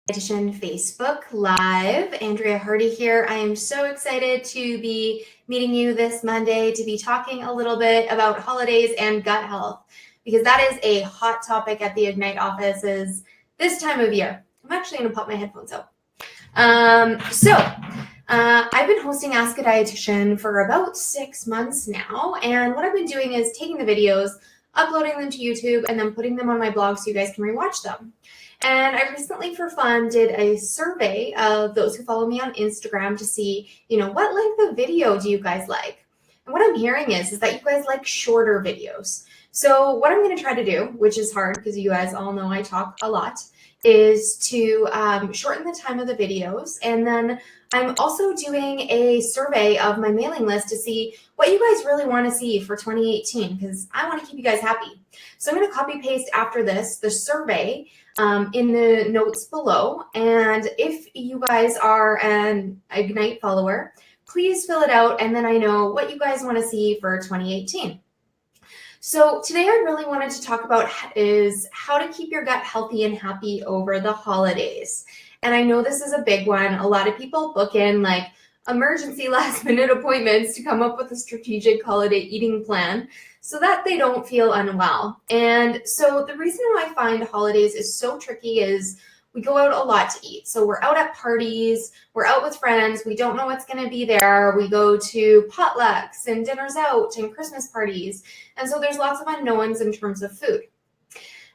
Dietitian Facebook Live. Andrea Hardy here. I am so excited to be meeting you this Monday to be talking a little bit about holidays and gut health, because that is a hot topic at the Ignite offices this time of year. I'm actually going to pop my headphones out. I've been hosting Ask a Dietitian for about 6 months now, and what I've been doing is taking the videos, uploading them to YouTube, and then putting them on my blog so you guys can rewatch them. And I recently, for fun, did a survey of those who follow me on Instagram to see, what length of video do you guys like? And what I'm hearing is that you guys like shorter videos. So what I'm going to try to do, which is hard because you guys all know I talk a lot, is to shorten the time of the videos. And then I'm also doing a survey of my mailing list to see what you guys really want to see for 2018, because I want to keep you guys happy. So I'm going to copy paste after this the survey in the notes below. And if you guys are an Ignite follower, please fill it out, and then I know what you guys want to see for 2018. So today I really wanted to talk about is how to keep your gut healthy and happy over the holidays. And I know this is a big one. A lot of people book in like emergency last minute appointments to come up with a strategic holiday eating plan so that they don't feel unwell. And so the reason I find holidays is so tricky is we go out a lot to eat. So we're out at parties, we're out with friends, we don't know what's going to be there. We go to potlucks and dinners out and Christmas parties. And so there's lots of unknowns in terms of food.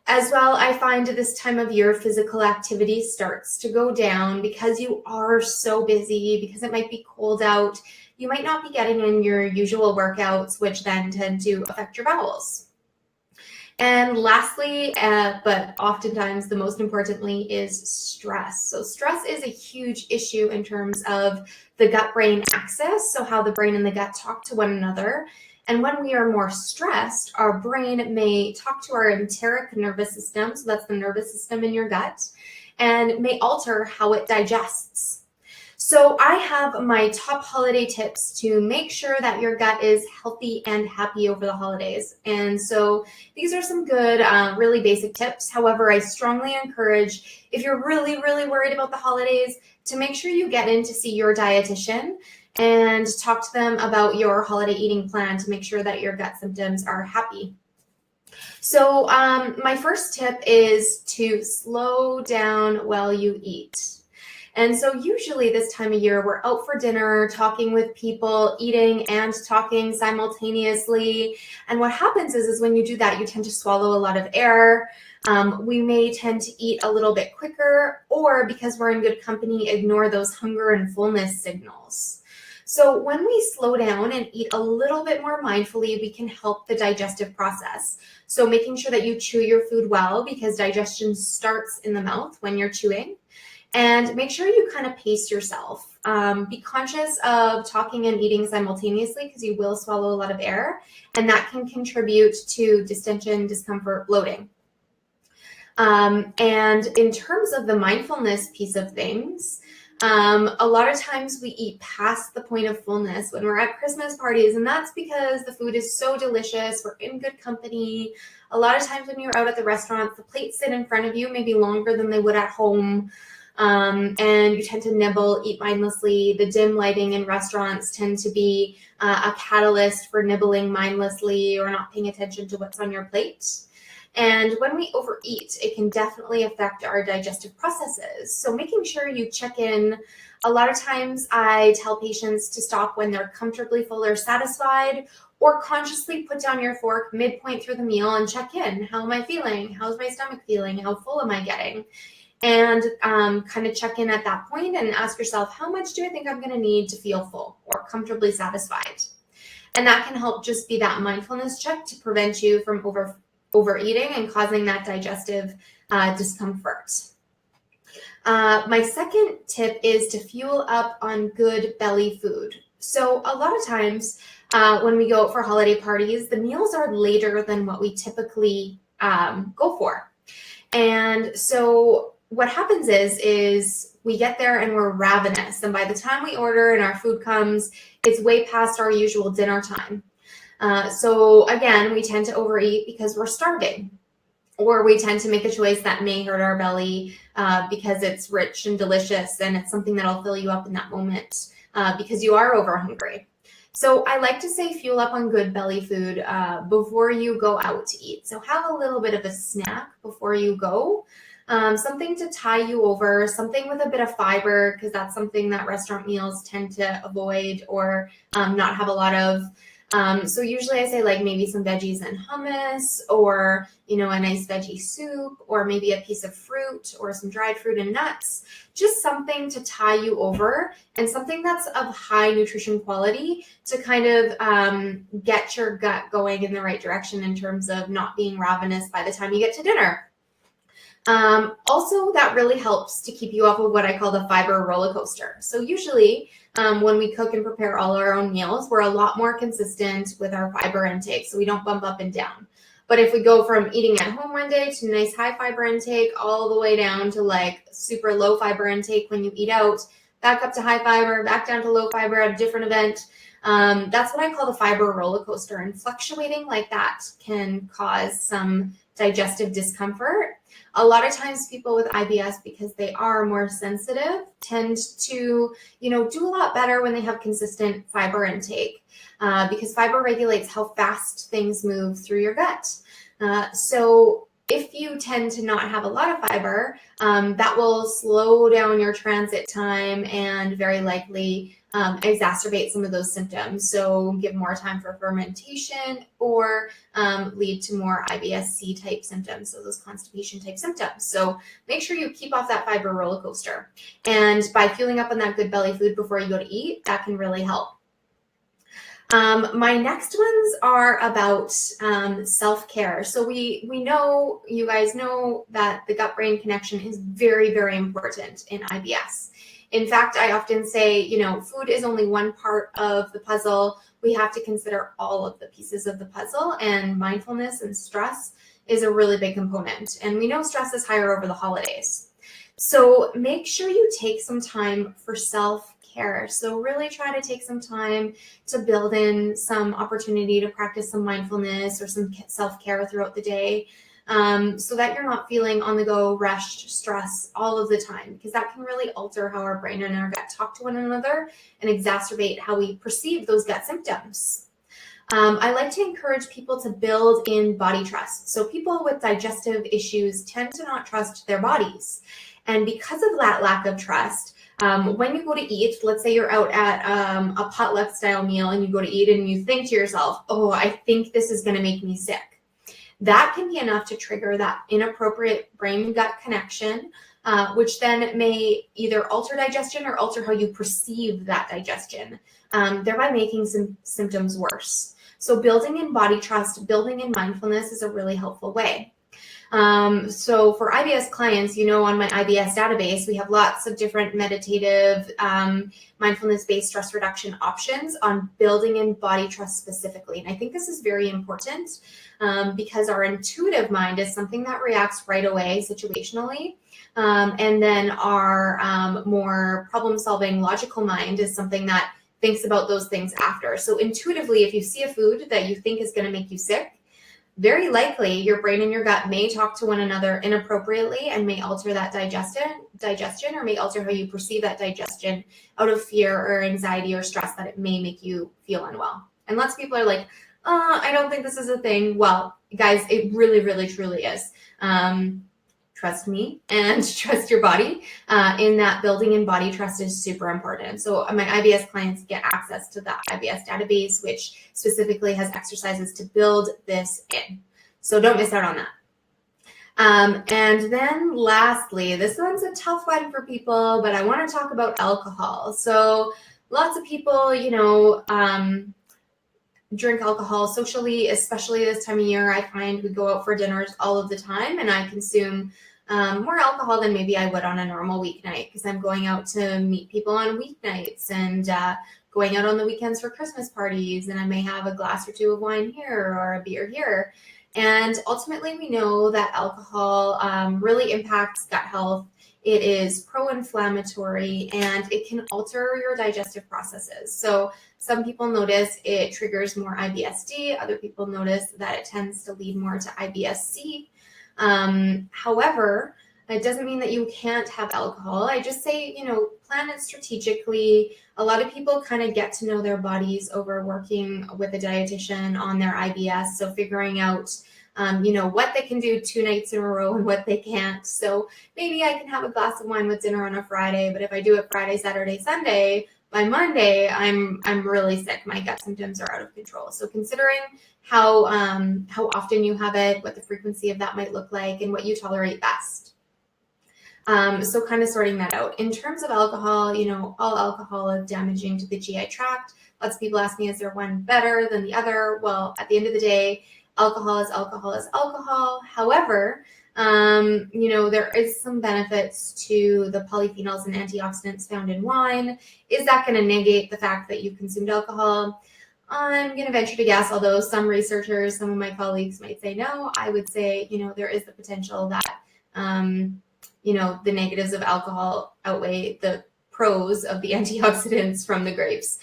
As well, I find this time of year physical activity starts to go down because you are so busy, because it might be cold out. You might not be getting in your usual workouts, which then tend to affect your bowels. And lastly, but oftentimes the most importantly, is stress. So stress is a huge issue in terms of the gut-brain axis, so how the brain and the gut talk to one another. And when we are more stressed, our brain may talk to our enteric nervous system, so that's the nervous system in your gut, and may alter how it digests. So I have my top holiday tips to make sure that your gut is healthy and happy over the holidays. And so these are some good, really basic tips. However, I strongly encourage, if you're really, really worried about the holidays, to make sure you get in to see your dietitian and talk to them about your holiday eating plan to make sure that your gut symptoms are happy. So my first tip is to slow down while you eat. And so usually this time of year, we're out for dinner, talking with people, eating and talking simultaneously. And what happens is when you do that, you tend to swallow a lot of air. We may tend to eat a little bit quicker, or because we're in good company, ignore those hunger and fullness signals. So when we slow down and eat a little bit more mindfully, we can help the digestive process. So making sure that you chew your food well, because digestion starts in the mouth when you're chewing. And make sure you kind of pace yourself. Be conscious of talking and eating simultaneously, because you will swallow a lot of air, and that can contribute to distension, discomfort, bloating. And in terms of the mindfulness piece of things, a lot of times we eat past the point of fullness when we're at Christmas parties, and that's because the food is so delicious. We're in good company. A lot of times when you're out at the restaurants, the plates sit in front of you maybe longer than they would at home. And you tend to nibble, eat mindlessly. The dim lighting in restaurants tend to be a catalyst for nibbling mindlessly or not paying attention to what's on your plate. And when we overeat, it can definitely affect our digestive processes. So making sure you check in. A lot of times I tell patients to stop when they're comfortably full or satisfied, or consciously put down your fork midpoint through the meal and check in. How am I feeling? How's my stomach feeling? How full am I getting? And kind of check in at that point and ask yourself, how much do I think I'm going to need to feel full or comfortably satisfied? And that can help just be that mindfulness check to prevent you from overeating and causing that digestive discomfort. My second tip is to fuel up on good belly food. So a lot of times when we go out for holiday parties, the meals are later than what we typically go for. And so what happens is we get there and we're ravenous. And by the time we order and our food comes, it's way past our usual dinner time. So again, we tend to overeat because we're starving. or we tend to make a choice that may hurt our belly because it's rich and delicious and it's something that'll fill you up in that moment because you are over hungry. So I like to say fuel up on good belly food before you go out to eat. So have a little bit of a snack before you go. Something to tie you over, something with a bit of fiber, because that's something that restaurant meals tend to avoid or not have a lot of. So usually I say like maybe some veggies and hummus, or, you know, a nice veggie soup, or maybe a piece of fruit or some dried fruit and nuts, just something to tie you over and something that's of high nutrition quality to kind of get your gut going in the right direction in terms of not being ravenous by the time you get to dinner. Also, that really helps to keep you off of what I call the fiber roller coaster. So usually when we cook and prepare all our own meals, we're a lot more consistent with our fiber intake, so we don't bump up and down. But if we go from eating at home one day to nice high fiber intake all the way down to like super low fiber intake when you eat out, back up to high fiber, back down to low fiber at a different event, that's what I call the fiber roller coaster. And fluctuating like that can cause some digestive discomfort. A lot of times people with IBS, because they are more sensitive, tend to, you know, do a lot better when they have consistent fiber intake because fiber regulates how fast things move through your gut. So if you tend to not have a lot of fiber, that will slow down your transit time and very likely exacerbate some of those symptoms. So give more time for fermentation or lead to more IBS-C type symptoms, so those constipation type symptoms. So make sure you keep off that fiber roller coaster. And by fueling up on that good belly food before you go to eat, that can really help. My next ones are about self-care. So we know, you guys know, that the gut-brain connection is very, very important in IBS. In fact, I often say, you know, food is only one part of the puzzle. We have to consider all of the pieces of the puzzle, and mindfulness and stress is a really big component. And we know stress is higher over the holidays. So make sure you take some time for self-care. So really try to take some time to build in some opportunity to practice some mindfulness or some self-care throughout the day, so that you're not feeling on the go, rushed, stress all of the time, because that can really alter how our brain and our gut talk to one another and exacerbate how we perceive those gut symptoms. I like to encourage people to build in body trust. So people with digestive issues tend to not trust their bodies. And because of that lack of trust, when you go to eat, let's say you're out at a potluck style meal and you go to eat and you think to yourself, oh, I think this is going to make me sick. That can be enough to trigger that inappropriate brain-gut connection, which then may either alter digestion or alter how you perceive that digestion, thereby making some symptoms worse. So building in body trust, building in mindfulness is a really helpful way. So for IBS clients, you know, on my IBS database, we have lots of different meditative, mindfulness-based stress reduction options on building in body trust specifically. And I think this is very important because our intuitive mind is something that reacts right away situationally. And then our more problem-solving logical mind is something that thinks about those things after. So intuitively, if you see a food that you think is going to make you sick, very likely your brain and your gut may talk to one another inappropriately and may alter that digestion or may alter how you perceive that digestion out of fear or anxiety or stress that it may make you feel unwell. And lots of people are like, I don't think this is a thing. Well, guys, it really, really, truly is. Trust me and trust your body in that building in body trust is super important. So my IBS clients get access to the IBS database, which specifically has exercises to build this in. So don't miss out on that. And then lastly, this one's a tough one for people, but I want to talk about alcohol. So lots of people, you know, drink alcohol socially, especially this time of year. I find we go out for dinners all of the time, and I consume more alcohol than maybe I would on a normal weeknight because I'm going out to meet people on weeknights and going out on the weekends for Christmas parties, and I may have a glass or two of wine here or a beer here. And ultimately, we know that alcohol really impacts gut health. It is pro-inflammatory and it can alter your digestive processes. So some people notice it triggers more IBS-D. Other people notice that it tends to lead more to IBS-C. However, it doesn't mean that you can't have alcohol. I just say, plan it strategically. A lot of people kind of get to know their bodies over working with a dietitian on their IBS. So figuring out, what they can do 2 nights in a row and what they can't. So maybe I can have a glass of wine with dinner on a Friday, but if I do it Friday, Saturday, Sunday, by Monday, I'm really sick. My gut symptoms are out of control. So considering how often you have it, what the frequency of that might look like, and what you tolerate best. So kind of sorting that out. In terms of alcohol, all alcohol is damaging to the GI tract. Lots of people ask me, is there one better than the other? Well, at the end of the day, alcohol is alcohol is alcohol. However, there is some benefits to the polyphenols and antioxidants found in wine. Is that going to negate the fact that you've consumed alcohol? I'm going to venture to guess, although some researchers, some of my colleagues might say no. I would say, there is the potential that, the negatives of alcohol outweigh the pros of the antioxidants from the grapes.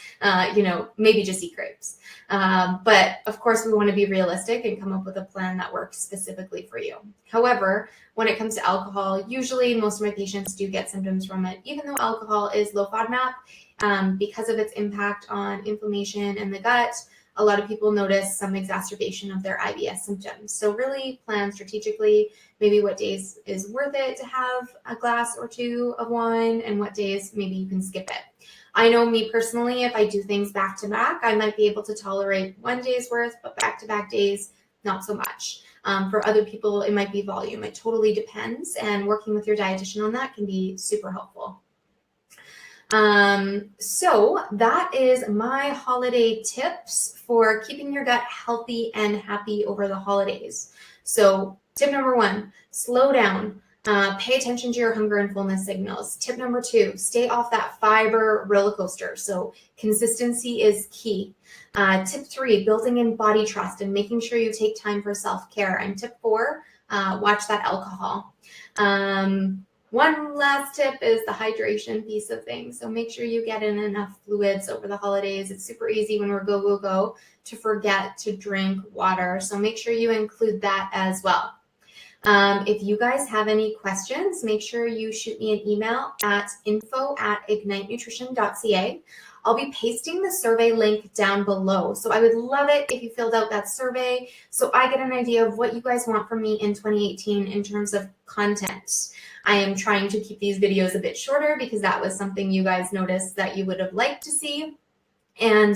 Maybe just eat grapes. But of course, we want to be realistic and come up with a plan that works specifically for you. However, when it comes to alcohol, usually most of my patients do get symptoms from it, even though alcohol is low FODMAP, because of its impact on inflammation in the gut. A lot of people notice some exacerbation of their IBS symptoms. So really plan strategically, maybe what days is worth it to have a glass or two of wine and what days maybe you can skip it. I know me personally, if I do things back to back, I might be able to tolerate one day's worth, but back-to-back days, not so much. For other people, it might be volume. It totally depends, and working with your dietitian on that can be super helpful. So that is my holiday tips for keeping your gut healthy and happy over the holidays. So tip number 1, slow down. Pay attention to your hunger and fullness signals. Tip number 2, stay off that fiber roller coaster. So consistency is key. Tip 3, building in body trust and making sure you take time for self-care. And tip 4, watch that alcohol. One last tip is the hydration piece of things. So make sure you get in enough fluids over the holidays. It's super easy when we're go to forget to drink water. So make sure you include that as well. If you guys have any questions, make sure you shoot me an email at info@ignitenutrition.ca. I'll be pasting the survey link down below. So I would love it if you filled out that survey so I get an idea of what you guys want from me in 2018 in terms of content. I am trying to keep these videos a bit shorter because that was something you guys noticed that you would have liked to see. And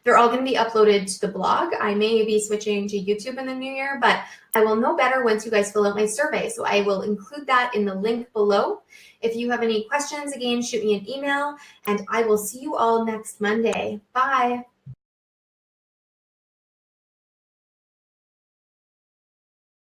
they're all going to be uploaded to the blog. I may be switching to YouTube in the new year, but I will know better once you guys fill out my survey. So I will include that in the link below. If you have any questions, again, shoot me an email, and I will see you all next Monday. Bye.